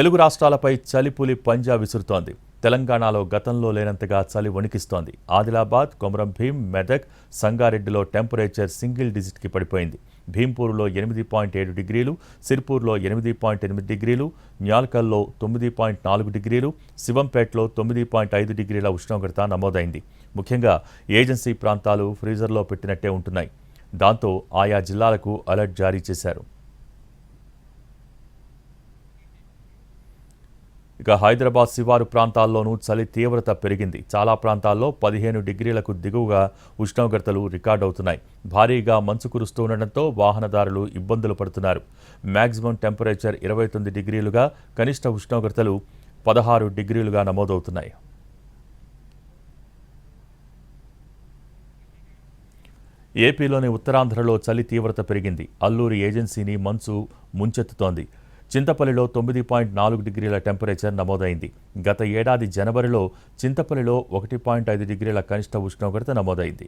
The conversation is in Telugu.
తెలుగు రాష్ట్రాలపై చలిపులి పంజా విసురుతోంది. తెలంగాణలో గతంలో లేనంతగా చలి వణికిస్తోంది. ఆదిలాబాద్, కొమరం భీం, మెదక్, సంగారెడ్డిలో టెంపరేచర్ సింగిల్ డిజిట్కి పడిపోయింది. భీంపూర్లో 8.7 డిగ్రీలు, సిర్పూర్లో 8.8 డిగ్రీలు, న్యాల్కల్లో 9.4 డిగ్రీలు, శివంపేటలో 9.5 డిగ్రీల ఉష్ణోగ్రత నమోదైంది. ముఖ్యంగా ఏజెన్సీ ప్రాంతాలు ఫ్రీజర్లో పెట్టినట్టే ఉంటున్నాయి. దాంతో ఆయా జిల్లాలకు అలర్ట్ జారీ చేశారు. ఇక హైదరాబాద్ శివారు ప్రాంతాల్లోనూ చలి తీవ్రత పెరిగింది. చాలా ప్రాంతాల్లో 15 డిగ్రీలకు దిగువగా ఉష్ణోగ్రతలు రికార్డవుతున్నాయి. భారీగా మంచు కురుస్తూ ఉండడంతో వాహనదారులు ఇబ్బందులు పడుతున్నారు. మ్యాక్సిమం టెంపరేచర్ 29 డిగ్రీలుగా, కనిష్ట ఉష్ణోగ్రతలు 16 డిగ్రీలుగా నమోదవుతున్నాయి. ఏపీలోని ఉత్తరాంధ్రలో చలి తీవ్రత పెరిగింది. అల్లూరి ఏజెన్సీని మంచు ముంచెత్తుతోంది. చింతపల్లిలో 9.4 డిగ్రీల టెంపరేచర్ నమోదైంది. గత ఏడాది జనవరిలో చింతపల్లిలో 1.5 డిగ్రీల కనిష్ట ఉష్ణోగ్రత నమోదైంది.